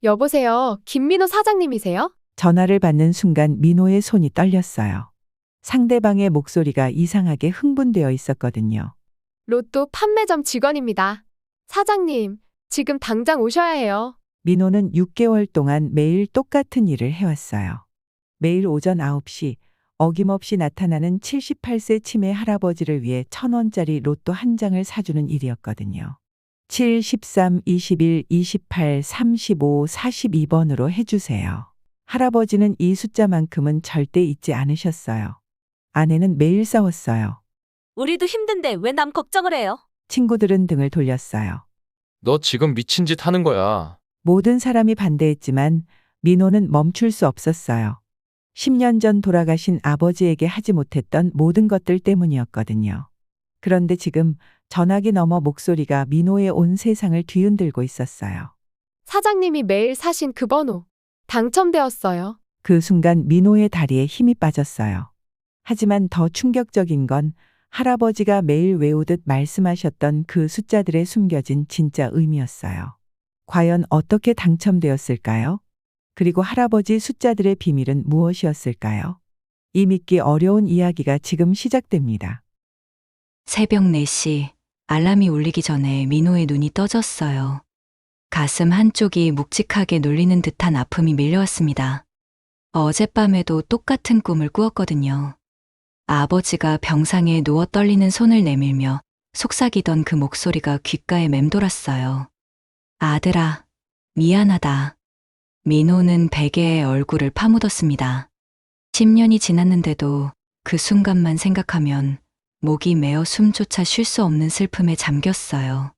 여보세요, 김민호 사장님이세요? 전화를 받는 순간 민호의 손이 떨렸어요. 상대방의 목소리가 이상하게 흥분되어 있었거든요. 로또 판매점 직원입니다. 사장님, 지금 당장 오셔야 해요. 민호는 6개월 동안 매일 똑같은 일을 해왔어요. 매일 오전 9시 어김없이 나타나는 78세 치매 할아버지를 위해 1,000원짜리 로또 한 장을 사주는 일이었거든요. 7, 13, 21, 28, 35, 42번으로 해주세요. 할아버지는 이 숫자만큼은 절대 잊지 않으셨어요. 아내는 매일 싸웠어요. 우리도 힘든데 왜 남 걱정을 해요? 친구들은 등을 돌렸어요. 너 지금 미친 짓 하는 거야. 모든 사람이 반대했지만 민호는 멈출 수 없었어요. 10년 전 돌아가신 아버지에게 하지 못했던 모든 것들 때문이었거든요. 그런데 지금 전화기 너머 목소리가 민호의 온 세상을 뒤흔들고 있었어요. 사장님이 매일 사신 그 번호. 당첨되었어요. 그 순간 민호의 다리에 힘이 빠졌어요. 하지만 더 충격적인 건 할아버지가 매일 외우듯 말씀하셨던 그 숫자들에 숨겨진 진짜 의미였어요. 과연 어떻게 당첨되었을까요? 그리고 할아버지 숫자들의 비밀은 무엇이었을까요? 이 믿기 어려운 이야기가 지금 시작됩니다. 새벽 4시 알람이 울리기 전에 민호의 눈이 떠졌어요. 가슴 한쪽이 묵직하게 눌리는 듯한 아픔이 밀려왔습니다. 어젯밤에도 똑같은 꿈을 꾸었거든요. 아버지가 병상에 누워 떨리는 손을 내밀며 속삭이던 그 목소리가 귓가에 맴돌았어요. 아들아, 미안하다. 민호는 베개에 얼굴을 파묻었습니다. 10년이 지났는데도 그 순간만 생각하면 목이 메어 숨조차 쉴 수 없는 슬픔에 잠겼어요.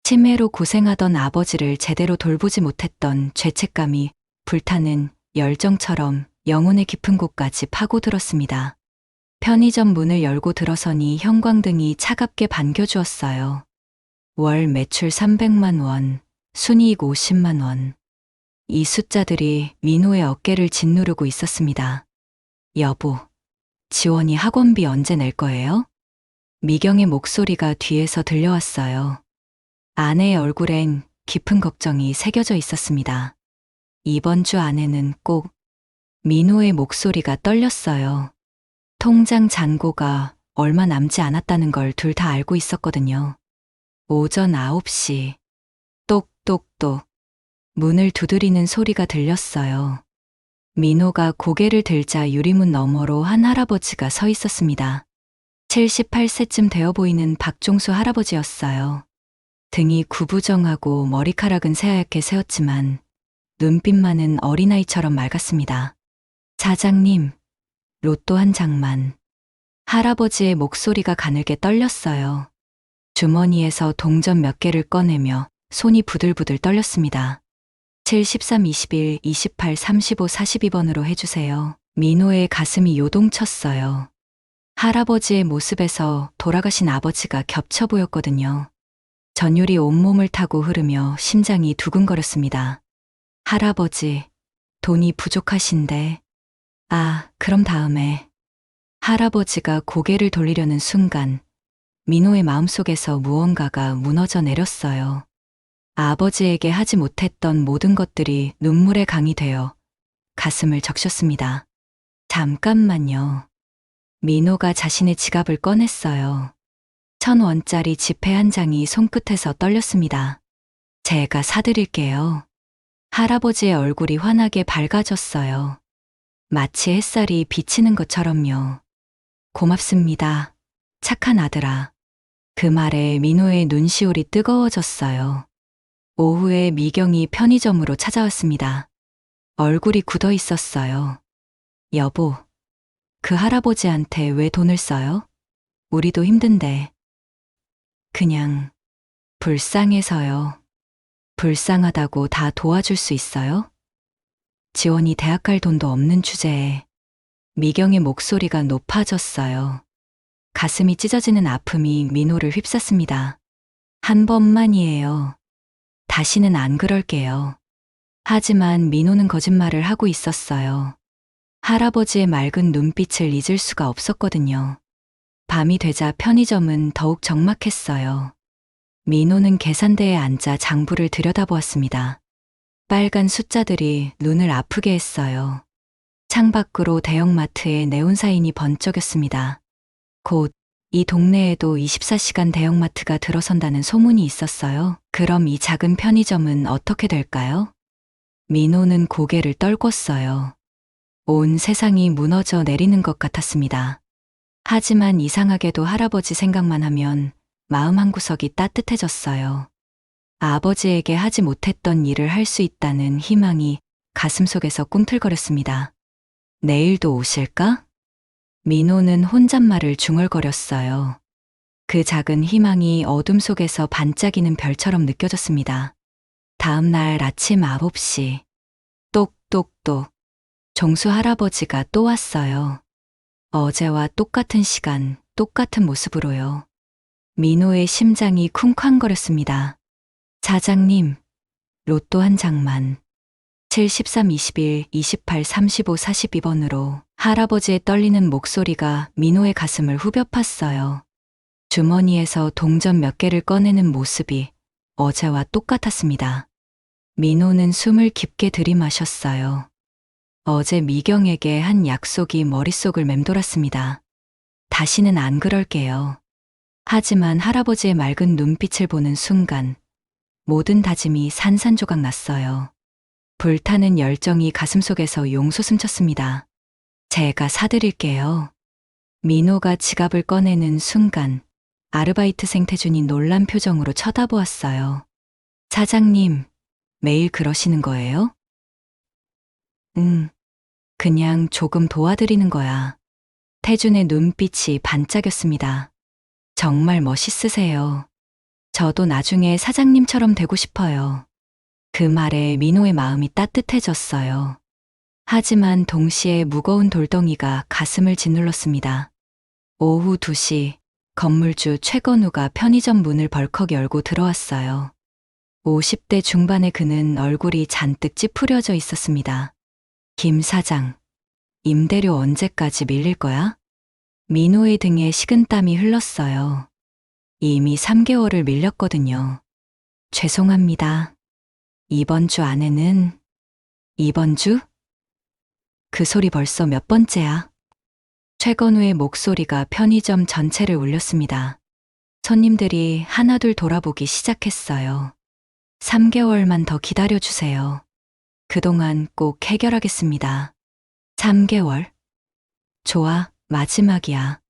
치매로 고생하던 아버지를 제대로 돌보지 못했던 죄책감이 불타는 열정처럼 영혼의 깊은 곳까지 파고들었습니다. 편의점 문을 열고 들어서니 형광등이 차갑게 반겨주었어요. 월 매출 300만 원, 순이익 50만 원. 이 숫자들이 민호의 어깨를 짓누르고 있었습니다. 여보, 지원이 학원비 언제 낼 거예요? 미경의 목소리가 뒤에서 들려왔어요. 아내의 얼굴엔 깊은 걱정이 새겨져 있었습니다. 이번 주 안에는 꼭. 민호의 목소리가 떨렸어요. 통장 잔고가 얼마 남지 않았다는 걸 둘 다 알고 있었거든요. 오전 9시. 똑똑똑. 문을 두드리는 소리가 들렸어요. 민호가 고개를 들자 유리문 너머로 한 할아버지가 서 있었습니다. 78세쯤 되어 보이는 박종수 할아버지였어요. 등이 구부정하고 머리카락은 새하얗게 새었지만 눈빛만은 어린아이처럼 맑았습니다. 사장님, 로또 한 장만. 할아버지의 목소리가 가늘게 떨렸어요. 주머니에서 동전 몇 개를 꺼내며 손이 부들부들 떨렸습니다. 7, 13, 21, 28, 35, 42번으로 해주세요. 민호의 가슴이 요동쳤어요. 할아버지의 모습에서 돌아가신 아버지가 겹쳐 보였거든요. 전율이 온몸을 타고 흐르며 심장이 두근거렸습니다. 할아버지, 돈이 부족하신데. 아, 그럼 다음에. 할아버지가 고개를 돌리려는 순간 민호의 마음속에서 무언가가 무너져 내렸어요. 아버지에게 하지 못했던 모든 것들이 눈물의 강이 되어 가슴을 적셨습니다. 잠깐만요. 민호가 자신의 지갑을 꺼냈어요. 1,000원짜리 지폐 한 장이 손끝에서 떨렸습니다. 제가 사드릴게요. 할아버지의 얼굴이 환하게 밝아졌어요. 마치 햇살이 비치는 것처럼요. 고맙습니다. 착한 아들아. 그 말에 민호의 눈시울이 뜨거워졌어요. 오후에 미경이 편의점으로 찾아왔습니다. 얼굴이 굳어 있었어요. 여보, 그 할아버지한테 왜 돈을 써요? 우리도 힘든데. 그냥 불쌍해서요. 불쌍하다고 다 도와줄 수 있어요? 지원이 대학 갈 돈도 없는 주제에 미경의 목소리가 높아졌어요. 가슴이 찢어지는 아픔이 민호를 휩쌌습니다. 한 번만이에요. 다시는 안 그럴게요. 하지만 민호는 거짓말을 하고 있었어요. 할아버지의 맑은 눈빛을 잊을 수가 없었거든요. 밤이 되자 편의점은 더욱 적막했어요. 민호는 계산대에 앉아 장부를 들여다보았습니다. 빨간 숫자들이 눈을 아프게 했어요. 창밖으로 대형마트의 네온사인이 번쩍였습니다. 곧 이 동네에도 24시간 대형마트가 들어선다는 소문이 있었어요. 그럼 이 작은 편의점은 어떻게 될까요? 민호는 고개를 떨궜어요. 온 세상이 무너져 내리는 것 같았습니다. 하지만 이상하게도 할아버지 생각만 하면 마음 한구석이 따뜻해졌어요. 아버지에게 하지 못했던 일을 할 수 있다는 희망이 가슴속에서 꿈틀거렸습니다. 내일도 오실까? 민호는 혼잣말을 중얼거렸어요. 그 작은 희망이 어둠 속에서 반짝이는 별처럼 느껴졌습니다. 다음 날 아침 9시. 똑똑똑. 종수 할아버지가 또 왔어요. 어제와 똑같은 시간, 똑같은 모습으로요. 민호의 심장이 쿵쾅거렸습니다. 사장님, 로또 한 장만. 73, 21, 28, 35, 42번으로 할아버지의 떨리는 목소리가 민호의 가슴을 후벼 팠어요. 주머니에서 동전 몇 개를 꺼내는 모습이 어제와 똑같았습니다. 민호는 숨을 깊게 들이마셨어요. 어제 미경에게 한 약속이 머릿속을 맴돌았습니다. 다시는 안 그럴게요. 하지만 할아버지의 맑은 눈빛을 보는 순간 모든 다짐이 산산조각 났어요. 불타는 열정이 가슴속에서 용솟음쳤습니다. 제가 사드릴게요. 민호가 지갑을 꺼내는 순간 아르바이트생 태준이 놀란 표정으로 쳐다보았어요. 사장님, 매일 그러시는 거예요? 그냥 조금 도와드리는 거야. 태준의 눈빛이 반짝였습니다. 정말 멋있으세요. 저도 나중에 사장님처럼 되고 싶어요. 그 말에 민호의 마음이 따뜻해졌어요. 하지만 동시에 무거운 돌덩이가 가슴을 짓눌렀습니다. 오후 2시, 건물주 최건우가 편의점 문을 벌컥 열고 들어왔어요. 50대 중반의 그는 얼굴이 잔뜩 찌푸려져 있었습니다. 김 사장, 임대료 언제까지 밀릴 거야? 민호의 등에 식은땀이 흘렀어요. 이미 3개월을 밀렸거든요. 죄송합니다. 이번 주 안에는. 이번 주? 그 소리 벌써 몇 번째야? 최건우의 목소리가 편의점 전체를 울렸습니다. 손님들이 하나둘 돌아보기 시작했어요. 3개월만 더 기다려주세요. 그동안 꼭 해결하겠습니다. 3개월? 좋아, 마지막이야.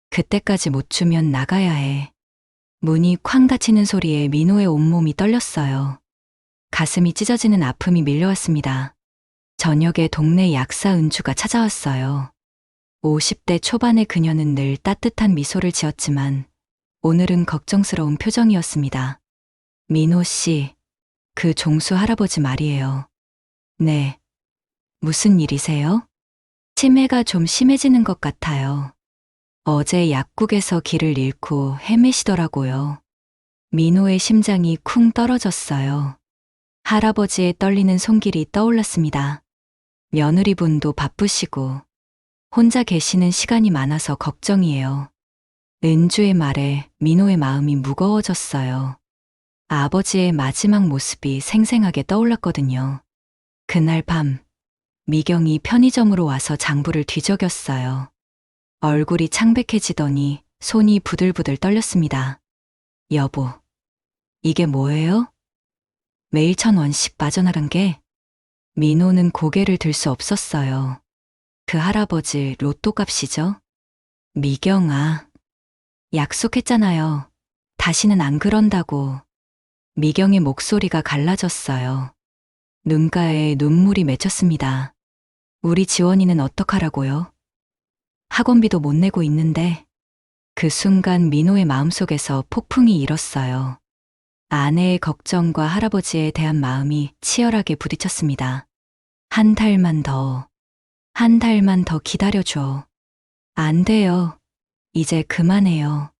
그때까지 못 주면 나가야 해. 문이 쾅 닫히는 소리에 민호의 온몸이 떨렸어요. 가슴이 찢어지는 아픔이 밀려왔습니다. 저녁에 동네 약사 은주가 찾아왔어요. 50대 초반의 그녀는 늘 따뜻한 미소를 지었지만 오늘은 걱정스러운 표정이었습니다. 민호 씨, 그 종수 할아버지 말이에요. 네. 무슨 일이세요? 치매가 좀 심해지는 것 같아요. 어제 약국에서 길을 잃고 헤매시더라고요. 민호의 심장이 쿵 떨어졌어요. 할아버지의 떨리는 손길이 떠올랐습니다. 며느리분도 바쁘시고 혼자 계시는 시간이 많아서 걱정이에요. 은주의 말에 민호의 마음이 무거워졌어요. 아버지의 마지막 모습이 생생하게 떠올랐거든요. 그날 밤, 미경이 편의점으로 와서 장부를 뒤적였어요. 얼굴이 창백해지더니 손이 부들부들 떨렸습니다. 여보, 이게 뭐예요? 매일 1,000원씩 빠져나간 게? 민호는 고개를 들 수 없었어요. 그 할아버지 로또 값이죠? 미경아, 약속했잖아요. 다시는 안 그런다고. 미경의 목소리가 갈라졌어요. 눈가에 눈물이 맺혔습니다. 우리 지원이는 어떡하라고요? 학원비도 못 내고 있는데. 그 순간 민호의 마음속에서 폭풍이 일었어요. 아내의 걱정과 할아버지에 대한 마음이 치열하게 부딪혔습니다. 한 달만 더 기다려줘. 안 돼요. 이제 그만해요.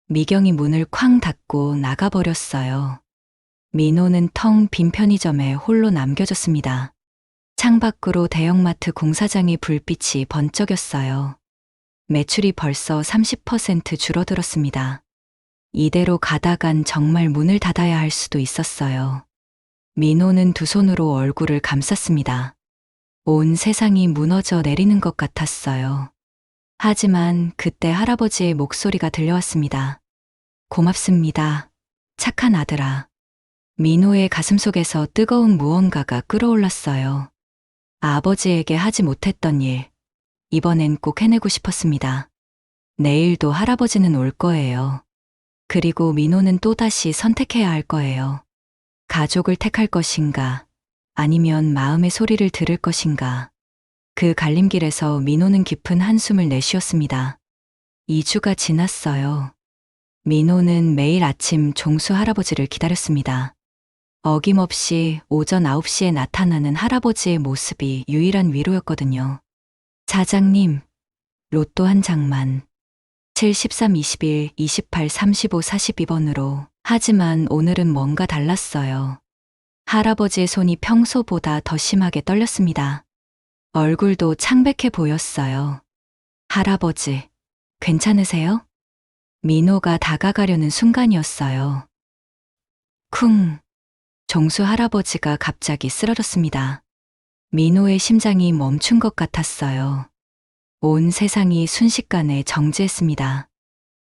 미경이 문을 쾅 닫고 나가버렸어요. 민호는 텅 빈 편의점에 홀로 남겨졌습니다. 창밖으로 대형마트 공사장의 불빛이 번쩍였어요. 매출이 벌써 30% 줄어들었습니다. 이대로 가다간 정말 문을 닫아야 할 수도 있었어요. 민호는 두 손으로 얼굴을 감쌌습니다. 온 세상이 무너져 내리는 것 같았어요. 하지만 그때 할아버지의 목소리가 들려왔습니다. 고맙습니다. 착한 아들아. 민호의 가슴속에서 뜨거운 무언가가 끓어올랐어요. 아버지에게 하지 못했던 일, 이번엔 꼭 해내고 싶었습니다. 내일도 할아버지는 올 거예요. 그리고 민호는 또다시 선택해야 할 거예요. 가족을 택할 것인가, 아니면 마음의 소리를 들을 것인가. 그 갈림길에서 민호는 깊은 한숨을 내쉬었습니다. 2주가 지났어요. 민호는 매일 아침 종수 할아버지를 기다렸습니다. 어김없이 오전 9시에 나타나는 할아버지의 모습이 유일한 위로였거든요. 사장님, 로또 한 장만. 7, 13, 21, 28, 35, 42번으로. 하지만 오늘은 뭔가 달랐어요. 할아버지의 손이 평소보다 더 심하게 떨렸습니다. 얼굴도 창백해 보였어요. 할아버지, 괜찮으세요? 민호가 다가가려는 순간이었어요. 쿵! 종수 할아버지가 갑자기 쓰러졌습니다. 민호의 심장이 멈춘 것 같았어요. 온 세상이 순식간에 정지했습니다.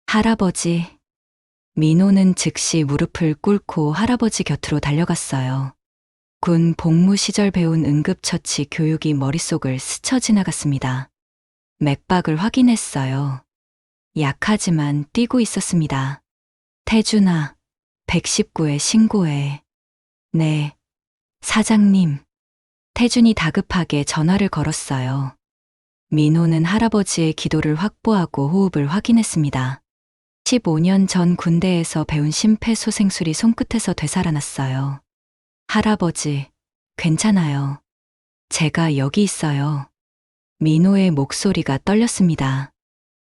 할아버지. 민호는 즉시 무릎을 꿇고 할아버지 곁으로 달려갔어요. 군 복무 시절 배운 응급처치 교육이 머릿속을 스쳐 지나갔습니다. 맥박을 확인했어요. 약하지만 뛰고 있었습니다. 태준아, 119에 신고해. 네, 사장님. 태준이 다급하게 전화를 걸었어요. 민호는 할아버지의 기도를 확보하고 호흡을 확인했습니다. 15년 전 군대에서 배운 심폐소생술이 손끝에서 되살아났어요. 할아버지, 괜찮아요. 제가 여기 있어요. 민호의 목소리가 떨렸습니다.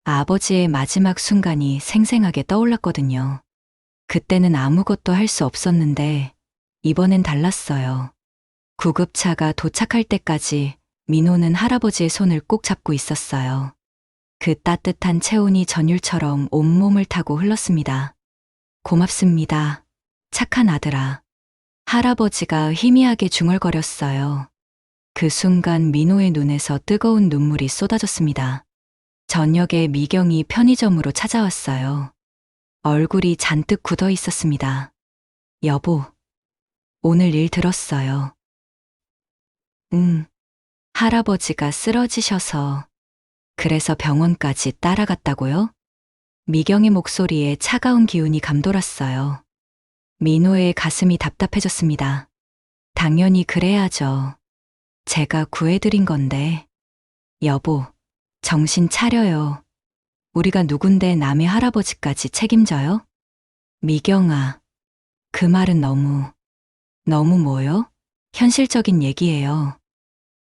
아버지의 마지막 순간이 생생하게 떠올랐거든요. 그때는 아무것도 할 수 없었는데 이번엔 달랐어요. 구급차가 도착할 때까지 민호는 할아버지의 손을 꼭 잡고 있었어요. 그 따뜻한 체온이 전율처럼 온몸을 타고 흘렀습니다. 고맙습니다. 착한 아들아. 할아버지가 희미하게 중얼거렸어요. 그 순간 민호의 눈에서 뜨거운 눈물이 쏟아졌습니다. 저녁에 미경이 편의점으로 찾아왔어요. 얼굴이 잔뜩 굳어 있었습니다. 여보, 오늘 일 들었어요. 응. 할아버지가 쓰러지셔서. 그래서 병원까지 따라갔다고요? 미경의 목소리에 차가운 기운이 감돌았어요. 민호의 가슴이 답답해졌습니다. 당연히 그래야죠. 제가 구해드린 건데. 여보, 정신 차려요. 우리가 누군데 남의 할아버지까지 책임져요? 미경아, 그 말은 너무 뭐요? 현실적인 얘기예요.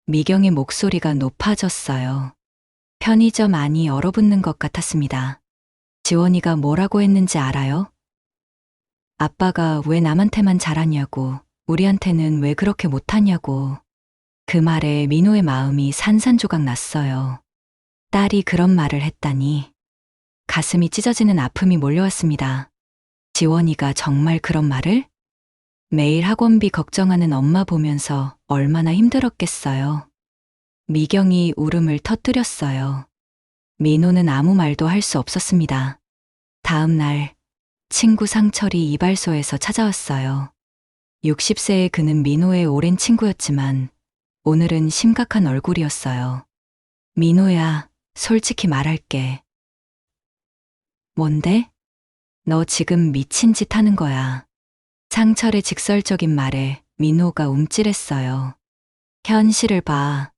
미경의 목소리가 높아졌어요. 편의점 안이 얼어붙는 것 같았습니다. 지원이가 뭐라고 했는지 알아요? 아빠가 왜 남한테만 잘하냐고, 우리한테는 왜 그렇게 못하냐고. 그 말에 민호의 마음이 산산조각 났어요. 딸이 그런 말을 했다니. 가슴이 찢어지는 아픔이 몰려왔습니다. 지원이가 정말 그런 말을? 매일 학원비 걱정하는 엄마 보면서 얼마나 힘들었겠어요. 미경이 울음을 터뜨렸어요. 민호는 아무 말도 할 수 없었습니다. 다음 날, 친구 상철이 이발소에서 찾아왔어요. 60세의 그는 민호의 오랜 친구였지만 오늘은 심각한 얼굴이었어요. 민호야, 솔직히 말할게. 뭔데? 너 지금 미친 짓 하는 거야. 상철의 직설적인 말에 민호가 움찔했어요. 현실을 봐.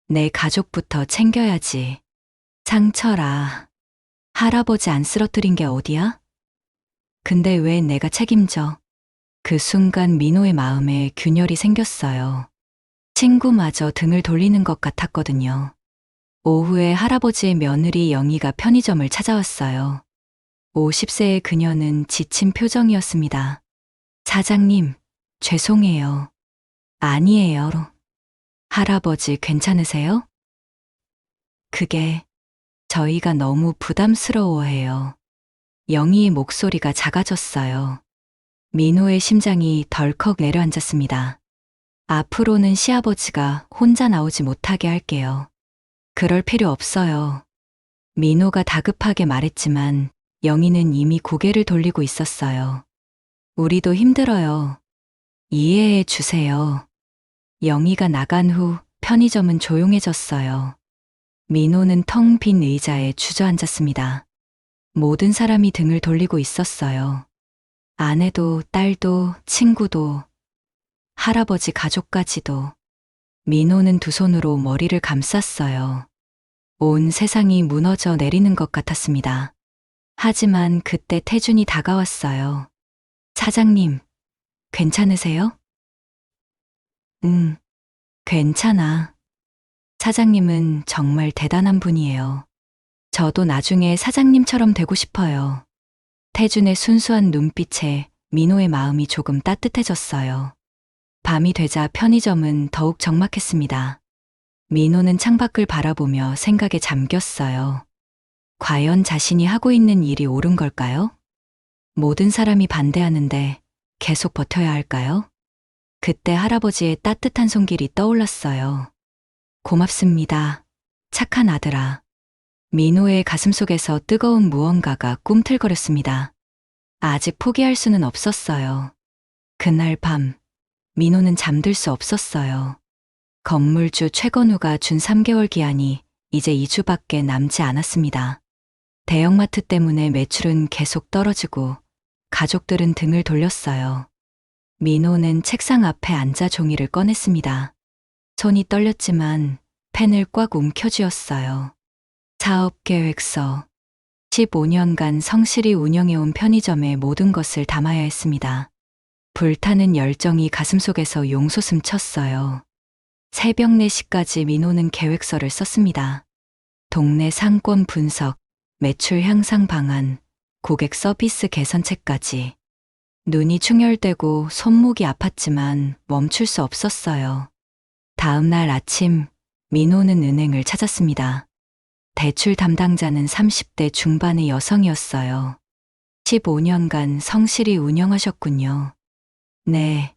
내 가족부터 챙겨야지. 상철아, 할아버지 안 쓰러뜨린 게 어디야? 근데 왜 내가 책임져? 그 순간 민호의 마음에 균열이 생겼어요. 친구마저 등을 돌리는 것 같았거든요. 오후에 할아버지의 며느리 영희가 편의점을 찾아왔어요. 50세의 그녀는 지친 표정이었습니다. 사장님, 죄송해요. 아니에요. 할아버지 괜찮으세요? 그게 저희가 너무 부담스러워해요. 영희의 목소리가 작아졌어요. 민호의 심장이 덜컥 내려앉았습니다. 앞으로는 시아버지가 혼자 나오지 못하게 할게요. 그럴 필요 없어요. 민호가 다급하게 말했지만 영희는 이미 고개를 돌리고 있었어요. 우리도 힘들어요. 이해해 주세요. 영희가 나간 후 편의점은 조용해졌어요. 민호는 텅 빈 의자에 주저앉았습니다. 모든 사람이 등을 돌리고 있었어요. 아내도, 딸도, 친구도, 할아버지 가족까지도. 민호는 두 손으로 머리를 감쌌어요. 온 세상이 무너져 내리는 것 같았습니다. 하지만 그때 태준이 다가왔어요. 사장님, 괜찮으세요? 응, 괜찮아. 사장님은 정말 대단한 분이에요. 저도 나중에 사장님처럼 되고 싶어요. 태준의 순수한 눈빛에 민호의 마음이 조금 따뜻해졌어요. 밤이 되자 편의점은 더욱 적막했습니다. 민호는 창밖을 바라보며 생각에 잠겼어요. 과연 자신이 하고 있는 일이 옳은 걸까요? 모든 사람이 반대하는데 계속 버텨야 할까요? 그때 할아버지의 따뜻한 손길이 떠올랐어요. 고맙습니다. 착한 아들아. 민호의 가슴속에서 뜨거운 무언가가 꿈틀거렸습니다. 아직 포기할 수는 없었어요. 그날 밤, 민호는 잠들 수 없었어요. 건물주 최건우가 준 3개월 기한이 이제 2주밖에 남지 않았습니다. 대형마트 때문에 매출은 계속 떨어지고 가족들은 등을 돌렸어요. 민호는 책상 앞에 앉아 종이를 꺼냈습니다. 손이 떨렸지만 펜을 꽉 움켜쥐었어요. 사업계획서. 15년간 성실히 운영해온 편의점의 모든 것을 담아야 했습니다. 불타는 열정이 가슴속에서 용솟음 쳤어요. 새벽 4시까지 민호는 계획서를 썼습니다. 동네 상권 분석, 매출 향상 방안, 고객 서비스 개선책까지. 눈이 충혈되고 손목이 아팠지만 멈출 수 없었어요. 다음 날 아침, 민호는 은행을 찾았습니다. 대출 담당자는 30대 중반의 여성이었어요. 15년간 성실히 운영하셨군요. 네.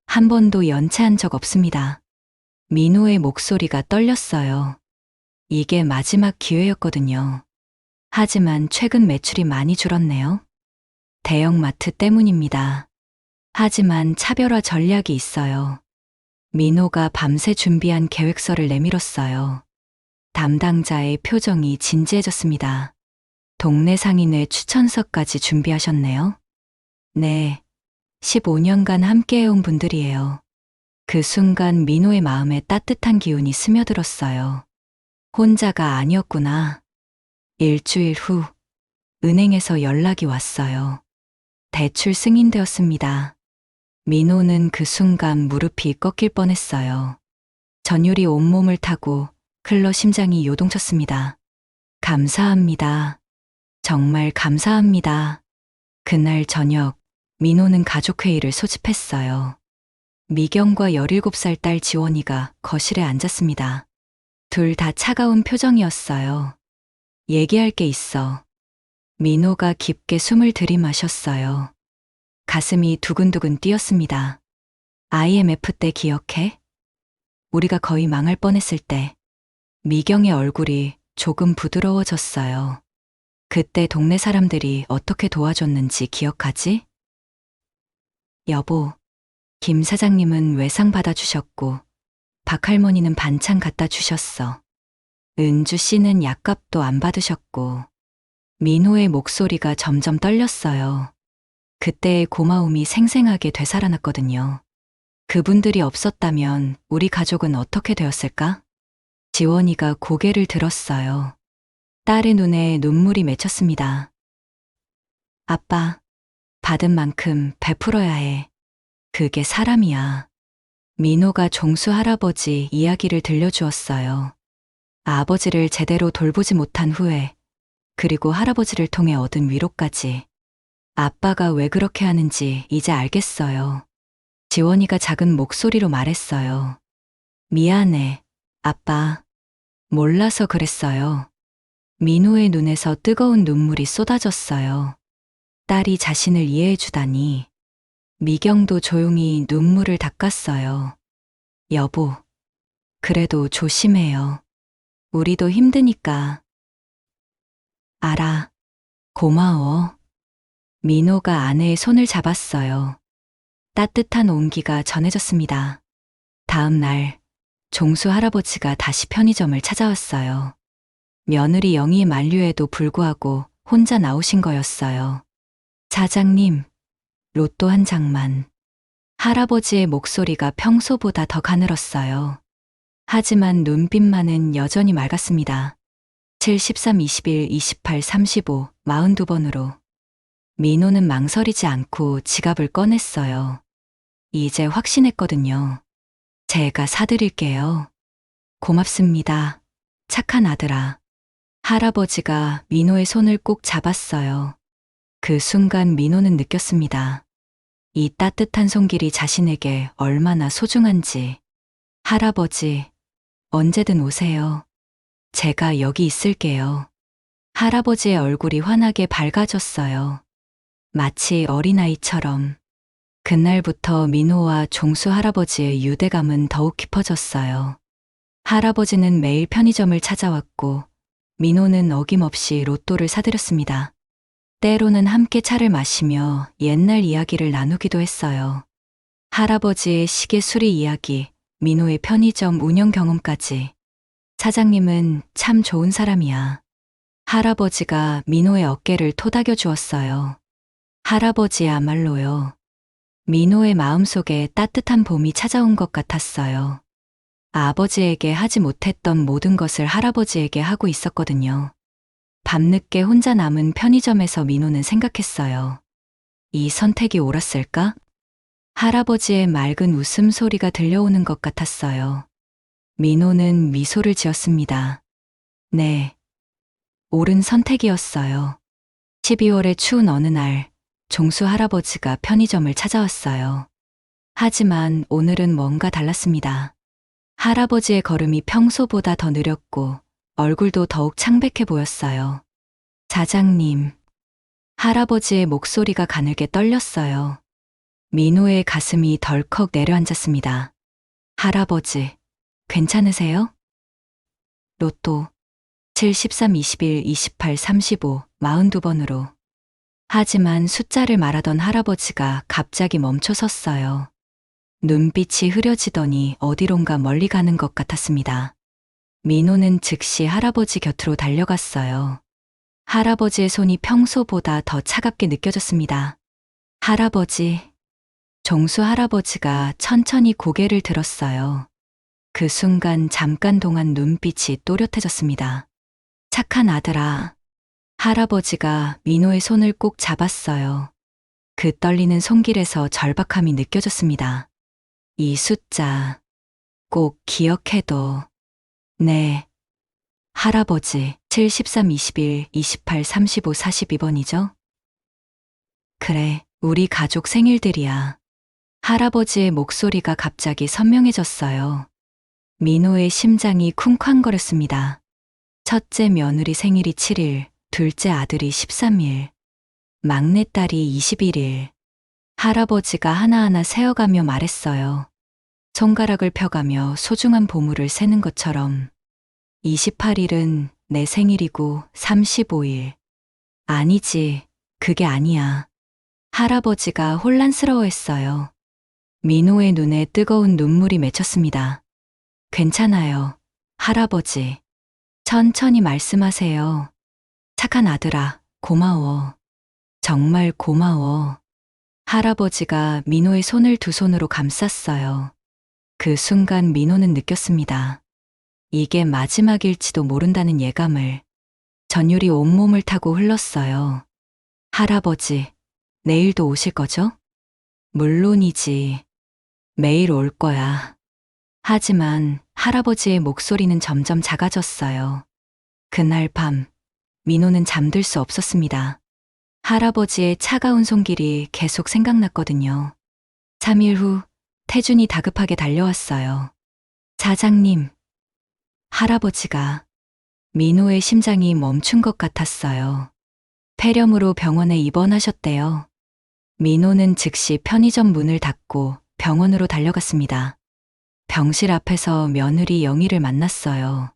한 번도 연체한 적 없습니다. 민호의 목소리가 떨렸어요. 이게 마지막 기회였거든요. 하지만 최근 매출이 많이 줄었네요. 대형마트 때문입니다. 하지만 차별화 전략이 있어요. 민호가 밤새 준비한 계획서를 내밀었어요. 담당자의 표정이 진지해졌습니다. 동네 상인회 추천서까지 준비하셨네요? 네. 15년간 함께해온 분들이에요. 그 순간 민호의 마음에 따뜻한 기운이 스며들었어요. 혼자가 아니었구나. 일주일 후, 은행에서 연락이 왔어요. 대출 승인되었습니다. 민호는 그 순간 무릎이 꺾일 뻔했어요. 전율이 온몸을 타고 흘러 심장이 요동쳤습니다. 감사합니다. 정말 감사합니다. 그날 저녁, 민호는 가족회의를 소집했어요. 미경과 17살 딸 지원이가 거실에 앉았습니다. 둘 다 차가운 표정이었어요. 얘기할 게 있어. 민호가 깊게 숨을 들이마셨어요. 가슴이 두근두근 뛰었습니다. IMF 때 기억해? 우리가 거의 망할 뻔했을 때. 미경의 얼굴이 조금 부드러워졌어요. 그때 동네 사람들이 어떻게 도와줬는지 기억하지? 여보, 김 사장님은 외상 받아주셨고, 박 할머니는 반찬 갖다 주셨어. 은주 씨는 약값도 안 받으셨고, 민호의 목소리가 점점 떨렸어요. 그때의 고마움이 생생하게 되살아났거든요. 그분들이 없었다면 우리 가족은 어떻게 되었을까? 지원이가 고개를 들었어요. 딸의 눈에 눈물이 맺혔습니다. 아빠, 받은 만큼 베풀어야 해. 그게 사람이야. 민호가 종수 할아버지 이야기를 들려주었어요. 아버지를 제대로 돌보지 못한 후에, 그리고 할아버지를 통해 얻은 위로까지. 아빠가 왜 그렇게 하는지 이제 알겠어요. 지원이가 작은 목소리로 말했어요. 미안해, 아빠. 몰라서 그랬어요. 민호의 눈에서 뜨거운 눈물이 쏟아졌어요. 딸이 자신을 이해해 주다니. 미경도 조용히 눈물을 닦았어요. 여보, 그래도 조심해요. 우리도 힘드니까. 알아. 고마워. 민호가 아내의 손을 잡았어요. 따뜻한 온기가 전해졌습니다. 다음 날, 종수 할아버지가 다시 편의점을 찾아왔어요. 며느리 영희의 만류에도 불구하고 혼자 나오신 거였어요. 사장님, 로또 한 장만. 할아버지의 목소리가 평소보다 더 가늘었어요. 하지만 눈빛만은 여전히 맑았습니다. 7, 13, 21, 28, 35, 42번으로. 민호는 망설이지 않고 지갑을 꺼냈어요. 이제 확신했거든요. 제가 사드릴게요. 고맙습니다. 착한 아들아. 할아버지가 민호의 손을 꼭 잡았어요. 그 순간 민호는 느꼈습니다. 이 따뜻한 손길이 자신에게 얼마나 소중한지. 할아버지, 언제든 오세요. 제가 여기 있을게요. 할아버지의 얼굴이 환하게 밝아졌어요. 마치 어린아이처럼. 그날부터 민호와 종수 할아버지의 유대감은 더욱 깊어졌어요. 할아버지는 매일 편의점을 찾아왔고, 민호는 어김없이 로또를 사드렸습니다. 때로는 함께 차를 마시며 옛날 이야기를 나누기도 했어요. 할아버지의 시계 수리 이야기, 민호의 편의점 운영 경험까지. 사장님은 참 좋은 사람이야. 할아버지가 민호의 어깨를 토닥여 주었어요. 할아버지야말로요. 민호의 마음속에 따뜻한 봄이 찾아온 것 같았어요. 아버지에게 하지 못했던 모든 것을 할아버지에게 하고 있었거든요. 밤늦게 혼자 남은 편의점에서 민호는 생각했어요. 이 선택이 옳았을까? 할아버지의 맑은 웃음소리가 들려오는 것 같았어요. 민호는 미소를 지었습니다. 네, 옳은 선택이었어요. 12월의 추운 어느 날, 종수 할아버지가 편의점을 찾아왔어요. 하지만 오늘은 뭔가 달랐습니다. 할아버지의 걸음이 평소보다 더 느렸고 얼굴도 더욱 창백해 보였어요. 사장님. 할아버지의 목소리가 가늘게 떨렸어요. 민호의 가슴이 덜컥 내려앉았습니다. 할아버지, 괜찮으세요? 로또 7, 13, 21, 28, 35, 42번으로. 하지만 숫자를 말하던 할아버지가 갑자기 멈춰 섰어요. 눈빛이 흐려지더니 어디론가 멀리 가는 것 같았습니다. 민호는 즉시 할아버지 곁으로 달려갔어요. 할아버지의 손이 평소보다 더 차갑게 느껴졌습니다. 할아버지. 종수 할아버지가 천천히 고개를 들었어요. 그 순간 잠깐 동안 눈빛이 또렷해졌습니다. 착한 아들아. 할아버지가 민호의 손을 꼭 잡았어요. 그 떨리는 손길에서 절박함이 느껴졌습니다. 이 숫자 꼭 기억해둬. 네. 할아버지, 7, 13, 21, 28, 35, 42번이죠? 그래, 우리 가족 생일들이야. 할아버지의 목소리가 갑자기 선명해졌어요. 민호의 심장이 쿵쾅거렸습니다. 첫째 며느리 생일이 7일, 둘째 아들이 13일, 막내딸이 21일. 할아버지가 하나하나 세어가며 말했어요. 손가락을 펴가며 소중한 보물을 세는 것처럼. 28일은 내 생일이고 35일. 아니지, 그게 아니야. 할아버지가 혼란스러워했어요. 민호의 눈에 뜨거운 눈물이 맺혔습니다. 괜찮아요, 할아버지. 천천히 말씀하세요. 착한 아들아, 고마워. 정말 고마워. 할아버지가 민호의 손을 두 손으로 감쌌어요. 그 순간 민호는 느꼈습니다. 이게 마지막일지도 모른다는 예감을. 전율이 온몸을 타고 흘렀어요. 할아버지, 내일도 오실 거죠? 물론이지. 매일 올 거야. 하지만 할아버지의 목소리는 점점 작아졌어요. 그날 밤, 민호는 잠들 수 없었습니다. 할아버지의 차가운 손길이 계속 생각났거든요. 3일 후, 태준이 다급하게 달려왔어요. 사장님. 할아버지가. 민호의 심장이 멈춘 것 같았어요. 폐렴으로 병원에 입원하셨대요. 민호는 즉시 편의점 문을 닫고 병원으로 달려갔습니다. 병실 앞에서 며느리 영희를 만났어요.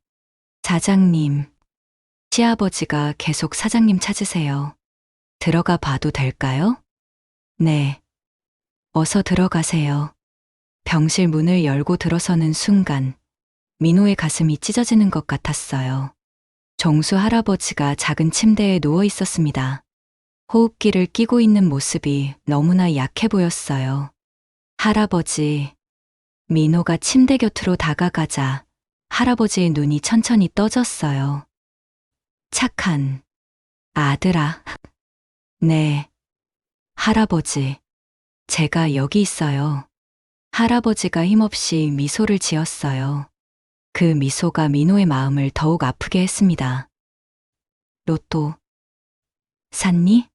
사장님, 시아버지가 계속 사장님 찾으세요. 들어가 봐도 될까요? 네. 어서 들어가세요. 병실 문을 열고 들어서는 순간 민호의 가슴이 찢어지는 것 같았어요. 정수 할아버지가 작은 침대에 누워 있었습니다. 호흡기를 끼고 있는 모습이 너무나 약해 보였어요. 할아버지, 민호가 침대 곁으로 다가가자 할아버지의 눈이 천천히 떠졌어요. 착한 아들아. 네. 할아버지, 제가 여기 있어요. 할아버지가 힘없이 미소를 지었어요. 그 미소가 민호의 마음을 더욱 아프게 했습니다. 로또 샀니?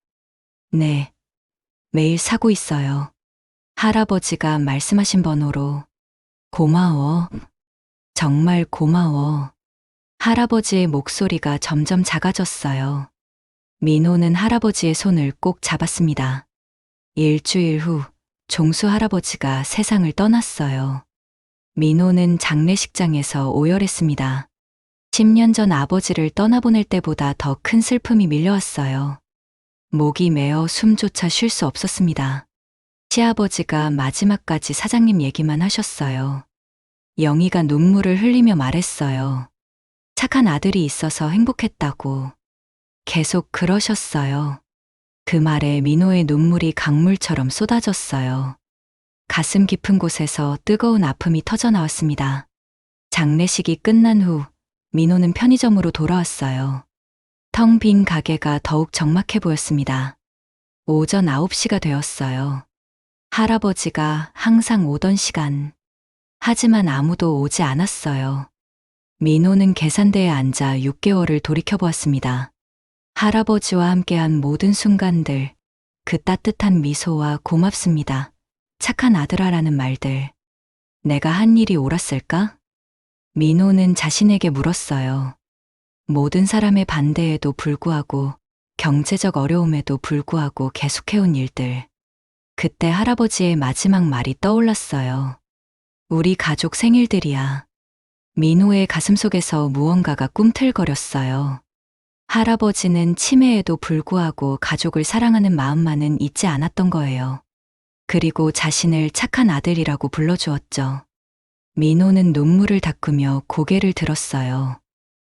네. 매일 사고 있어요. 할아버지가 말씀하신 번호로. 고마워. 정말 고마워. 할아버지의 목소리가 점점 작아졌어요. 민호는 할아버지의 손을 꼭 잡았습니다. 일주일 후 종수 할아버지가 세상을 떠났어요. 민호는 장례식장에서 오열했습니다. 10년 전 아버지를 떠나보낼 때보다 더 큰 슬픔이 밀려왔어요. 목이 메어 숨조차 쉴 수 없었습니다. 시아버지가 마지막까지 사장님 얘기만 하셨어요. 영희가 눈물을 흘리며 말했어요. 착한 아들이 있어서 행복했다고. 계속 그러셨어요. 그 말에 민호의 눈물이 강물처럼 쏟아졌어요. 가슴 깊은 곳에서 뜨거운 아픔이 터져나왔습니다. 장례식이 끝난 후 민호는 편의점으로 돌아왔어요. 텅 빈 가게가 더욱 적막해 보였습니다. 오전 9시가 되었어요. 할아버지가 항상 오던 시간. 하지만 아무도 오지 않았어요. 민호는 계산대에 앉아 6개월을 돌이켜보았습니다. 할아버지와 함께한 모든 순간들, 그 따뜻한 미소와 고맙습니다. 착한 아들아라는 말들. 내가 한 일이 옳았을까? 민호는 자신에게 물었어요. 모든 사람의 반대에도 불구하고, 경제적 어려움에도 불구하고 계속해온 일들. 그때 할아버지의 마지막 말이 떠올랐어요. 우리 가족 생일들이야. 민호의 가슴속에서 무언가가 꿈틀거렸어요. 할아버지는 치매에도 불구하고 가족을 사랑하는 마음만은 잊지 않았던 거예요. 그리고 자신을 착한 아들이라고 불러주었죠. 민호는 눈물을 닦으며 고개를 들었어요.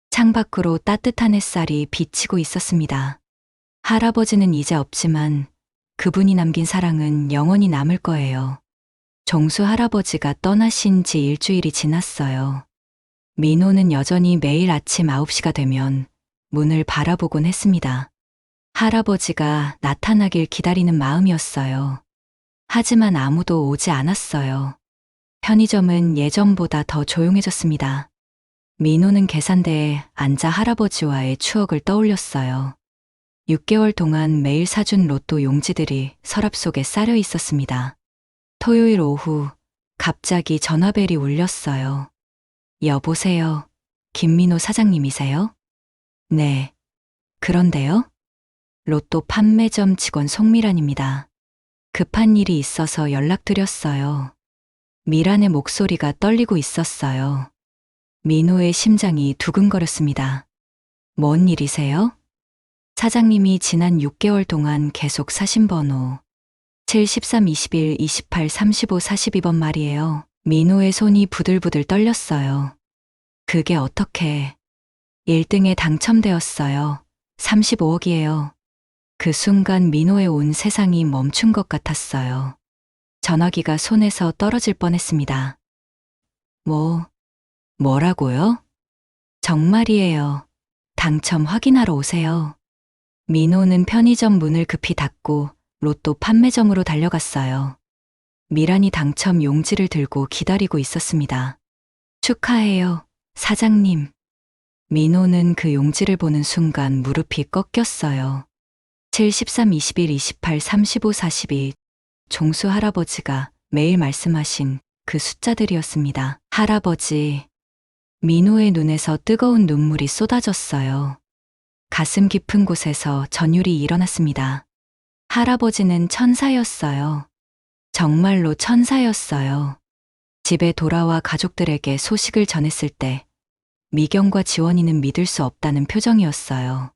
창밖으로 따뜻한 햇살이 비치고 있었습니다. 할아버지는 이제 없지만 그분이 남긴 사랑은 영원히 남을 거예요. 정수 할아버지가 떠나신 지 일주일이 지났어요. 민호는 여전히 매일 아침 9시가 되면 문을 바라보곤 했습니다. 할아버지가 나타나길 기다리는 마음이었어요. 하지만 아무도 오지 않았어요. 편의점은 예전보다 더 조용해졌습니다. 민호는 계산대에 앉아 할아버지와의 추억을 떠올렸어요. 6개월 동안 매일 사준 로또 용지들이 서랍 속에 싸려 있었습니다. 토요일 오후 갑자기 전화벨이 울렸어요. 여보세요. 김민호 사장님이세요? 네. 그런데요? 로또 판매점 직원 송미란입니다. 급한 일이 있어서 연락드렸어요. 미란의 목소리가 떨리고 있었어요. 민호의 심장이 두근거렸습니다. 뭔 일이세요? 사장님이 지난 6개월 동안 계속 사신 번호 7, 13, 21, 28, 35, 42번 말이에요. 민호의 손이 부들부들 떨렸어요. 그게 어떻게 1등에 당첨되었어요. 35억이에요. 그 순간 민호의 온 세상이 멈춘 것 같았어요. 전화기가 손에서 떨어질 뻔했습니다. 뭐라고요? 정말이에요. 당첨 확인하러 오세요. 민호는 편의점 문을 급히 닫고 로또 판매점으로 달려갔어요. 미란이 당첨 용지를 들고 기다리고 있었습니다. 축하해요, 사장님. 민호는 그 용지를 보는 순간 무릎이 꺾였어요. 7, 13, 21, 28, 35, 42. 종수 할아버지가 매일 말씀하신 그 숫자들이었습니다. 할아버지. 민호의 눈에서 뜨거운 눈물이 쏟아졌어요. 가슴 깊은 곳에서 전율이 일어났습니다. 할아버지는 천사였어요. 정말로 천사였어요. 집에 돌아와 가족들에게 소식을 전했을 때 미경과 지원이는 믿을 수 없다는 표정이었어요.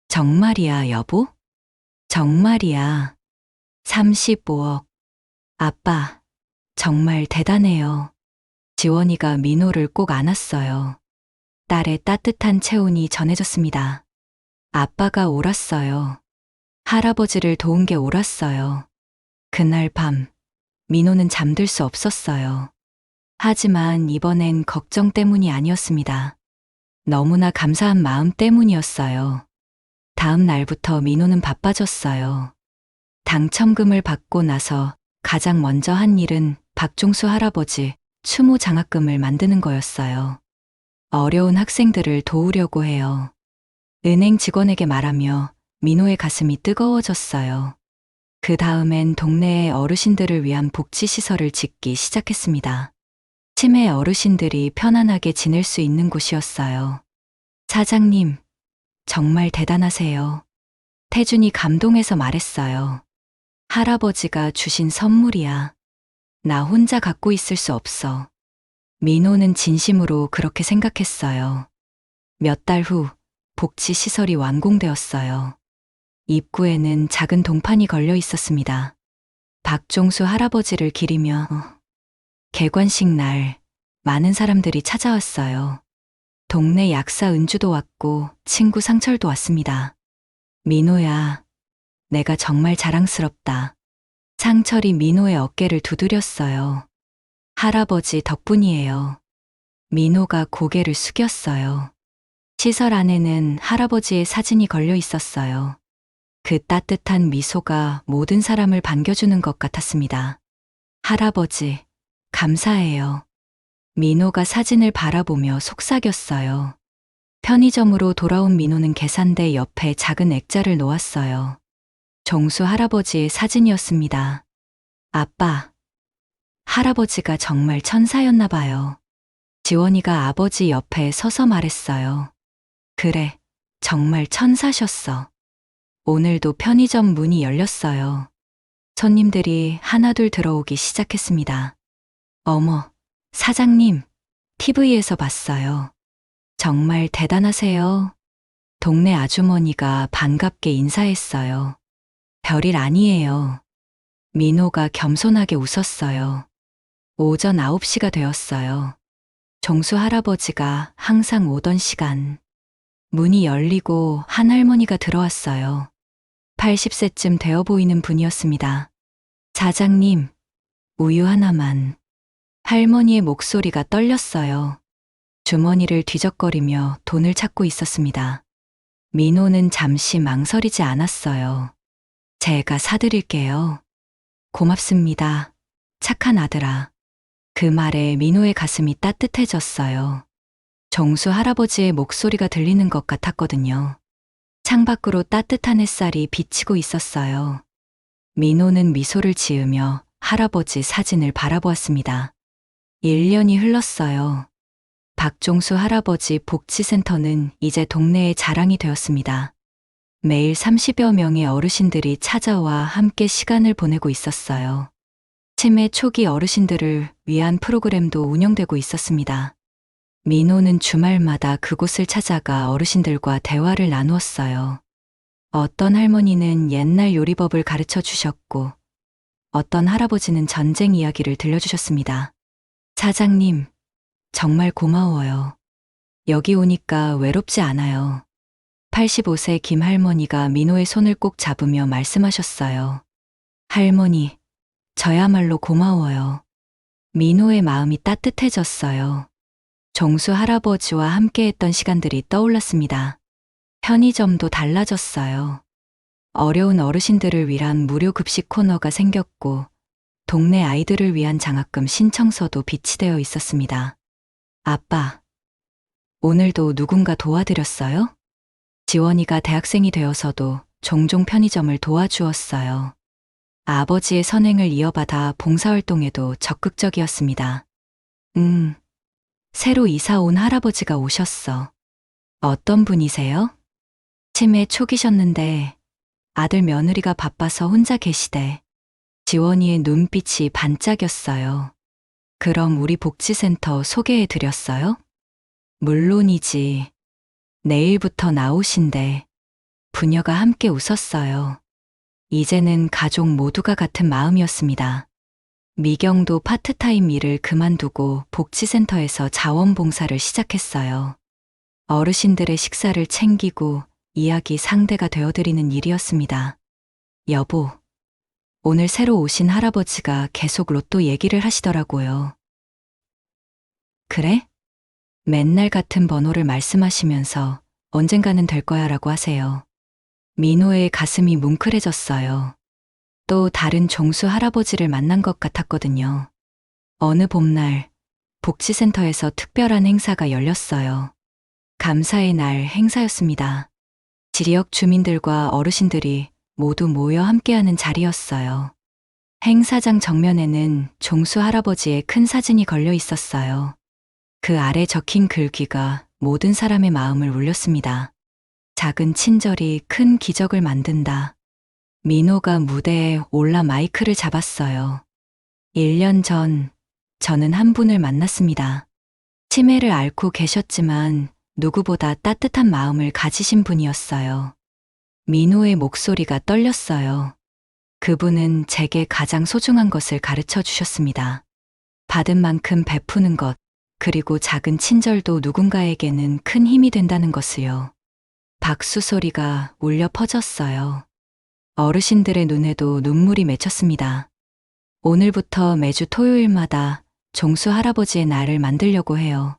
정말이야, 여보? 정말이야. 35억. 아빠, 정말 대단해요. 지원이가 민호를 꼭 안았어요. 딸의 따뜻한 체온이 전해졌습니다. 아빠가 옳았어요. 할아버지를 도운 게 옳았어요. 그날 밤, 민호는 잠들 수 없었어요. 하지만 이번엔 걱정 때문이 아니었습니다. 너무나 감사한 마음 때문이었어요. 다음 날부터 민호는 바빠졌어요. 당첨금을 받고 나서 가장 먼저 한 일은 박종수 할아버지 추모 장학금을 만드는 거였어요. 어려운 학생들을 도우려고 해요. 은행 직원에게 말하며 민호의 가슴이 뜨거워졌어요. 그 다음엔 동네의 어르신들을 위한 복지시설을 짓기 시작했습니다. 치매 어르신들이 편안하게 지낼 수 있는 곳이었어요. 사장님, 정말 대단하세요. 태준이 감동해서 말했어요. 할아버지가 주신 선물이야. 나 혼자 갖고 있을 수 없어. 민호는 진심으로 그렇게 생각했어요. 몇 달 후 복지시설이 완공되었어요. 입구에는 작은 동판이 걸려 있었습니다. 박종수 할아버지를 기리며 개관식 날 많은 사람들이 찾아왔어요. 동네 약사 은주도 왔고 친구 상철도 왔습니다. 민호야, 내가 정말 자랑스럽다. 상철이 민호의 어깨를 두드렸어요. 할아버지 덕분이에요. 민호가 고개를 숙였어요. 시설 안에는 할아버지의 사진이 걸려 있었어요. 그 따뜻한 미소가 모든 사람을 반겨주는 것 같았습니다. 할아버지, 감사해요. 민호가 사진을 바라보며 속삭였어요. 편의점으로 돌아온 민호는 계산대 옆에 작은 액자를 놓았어요. 종수 할아버지의 사진이었습니다. 아빠, 할아버지가 정말 천사였나 봐요. 지원이가 아버지 옆에 서서 말했어요. 그래, 정말 천사셨어. 오늘도 편의점 문이 열렸어요. 손님들이 하나둘 들어오기 시작했습니다. 어머, 사장님, TV에서 봤어요. 정말 대단하세요. 동네 아주머니가 반갑게 인사했어요. 별일 아니에요. 민호가 겸손하게 웃었어요. 오전 9시가 되었어요. 종수 할아버지가 항상 오던 시간. 문이 열리고 한 할머니가 들어왔어요. 80세쯤 되어 보이는 분이었습니다. 사장님, 우유 하나만. 할머니의 목소리가 떨렸어요. 주머니를 뒤적거리며 돈을 찾고 있었습니다. 민호는 잠시 망설이지 않았어요. 제가 사드릴게요. 고맙습니다. 착한 아들아. 그 말에 민호의 가슴이 따뜻해졌어요. 종수 할아버지의 목소리가 들리는 것 같았거든요. 창밖으로 따뜻한 햇살이 비치고 있었어요. 민호는 미소를 지으며 할아버지 사진을 바라보았습니다. 1년이 흘렀어요. 박종수 할아버지 복지센터는 이제 동네의 자랑이 되었습니다. 매일 30여 명의 어르신들이 찾아와 함께 시간을 보내고 있었어요. 치매 초기 어르신들을 위한 프로그램도 운영되고 있었습니다. 민호는 주말마다 그곳을 찾아가 어르신들과 대화를 나누었어요. 어떤 할머니는 옛날 요리법을 가르쳐 주셨고, 어떤 할아버지는 전쟁 이야기를 들려주셨습니다. 사장님, 정말 고마워요. 여기 오니까 외롭지 않아요. 85세 김 할머니가 민호의 손을 꼭 잡으며 말씀하셨어요. 할머니, 저야말로 고마워요. 민호의 마음이 따뜻해졌어요. 종수 할아버지와 함께했던 시간들이 떠올랐습니다. 편의점도 달라졌어요. 어려운 어르신들을 위한 무료 급식 코너가 생겼고, 동네 아이들을 위한 장학금 신청서도 비치되어 있었습니다. 아빠, 오늘도 누군가 도와드렸어요? 지원이가 대학생이 되어서도 종종 편의점을 도와주었어요. 아버지의 선행을 이어받아 봉사활동에도 적극적이었습니다. 새로 이사 온 할아버지가 오셨어. 어떤 분이세요? 치매 초기셨는데 아들 며느리가 바빠서 혼자 계시대. 지원이의 눈빛이 반짝였어요. 그럼 우리 복지센터 소개해 드렸어요? 물론이지. 내일부터 나오신대. 부녀가 함께 웃었어요. 이제는 가족 모두가 같은 마음이었습니다. 미경도 파트타임 일을 그만두고 복지센터에서 자원봉사를 시작했어요. 어르신들의 식사를 챙기고 이야기 상대가 되어드리는 일이었습니다. 여보, 오늘 새로 오신 할아버지가 계속 로또 얘기를 하시더라고요. 그래? 맨날 같은 번호를 말씀하시면서 언젠가는 될 거야 라고 하세요. 민호의 가슴이 뭉클해졌어요. 또 다른 종수 할아버지를 만난 것 같았거든요. 어느 봄날 복지센터에서 특별한 행사가 열렸어요. 감사의 날 행사였습니다. 지역 주민들과 어르신들이 모두 모여 함께하는 자리였어요. 행사장 정면에는 종수 할아버지의 큰 사진이 걸려 있었어요. 그 아래 적힌 글귀가 모든 사람의 마음을 울렸습니다. 작은 친절이 큰 기적을 만든다. 민호가 무대에 올라 마이크를 잡았어요. 1년 전 저는 한 분을 만났습니다. 치매를 앓고 계셨지만 누구보다 따뜻한 마음을 가지신 분이었어요. 민호의 목소리가 떨렸어요. 그분은 제게 가장 소중한 것을 가르쳐 주셨습니다. 받은 만큼 베푸는 것, 그리고 작은 친절도 누군가에게는 큰 힘이 된다는 것을요. 박수 소리가 울려 퍼졌어요. 어르신들의 눈에도 눈물이 맺혔습니다. 오늘부터 매주 토요일마다 종수 할아버지의 날을 만들려고 해요.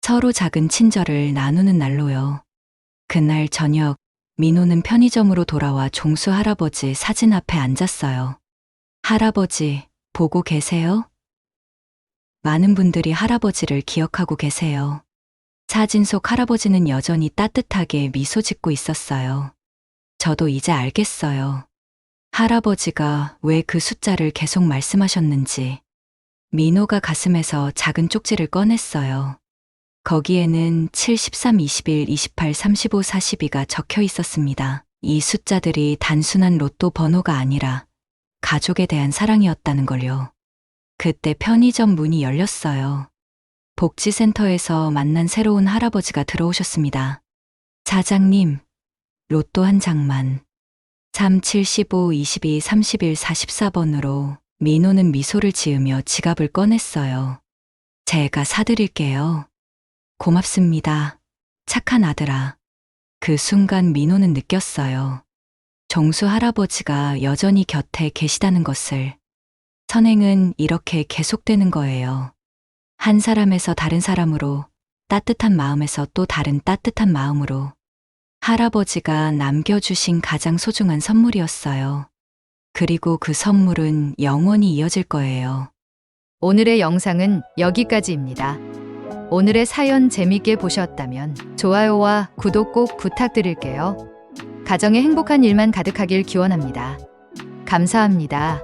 서로 작은 친절을 나누는 날로요. 그날 저녁, 민호는 편의점으로 돌아와 종수 할아버지 사진 앞에 앉았어요. 할아버지, 보고 계세요? 많은 분들이 할아버지를 기억하고 계세요. 사진 속 할아버지는 여전히 따뜻하게 미소 짓고 있었어요. 저도 이제 알겠어요. 할아버지가 왜 그 숫자를 계속 말씀하셨는지. 민호가 가슴에서 작은 쪽지를 꺼냈어요. 거기에는 7, 13, 21, 28, 35, 42가 적혀 있었습니다. 이 숫자들이 단순한 로또 번호가 아니라 가족에 대한 사랑이었다는 걸요. 그때 편의점 문이 열렸어요. 복지센터에서 만난 새로운 할아버지가 들어오셨습니다. 사장님, 로또 한 장만. 3, 7, 15, 22, 31, 44번으로 민호는 미소를 지으며 지갑을 꺼냈어요. 제가 사드릴게요. 고맙습니다. 착한 아들아. 그 순간 민호는 느꼈어요. 종수 할아버지가 여전히 곁에 계시다는 것을. 선행은 이렇게 계속되는 거예요. 한 사람에서 다른 사람으로, 따뜻한 마음에서 또 다른 따뜻한 마음으로. 할아버지가 남겨주신 가장 소중한 선물이었어요. 그리고 그 선물은 영원히 이어질 거예요. 오늘의 영상은 여기까지입니다. 오늘의 사연 재밌게 보셨다면 좋아요와 구독 꼭 부탁드릴게요. 가정에 행복한 일만 가득하길 기원합니다. 감사합니다.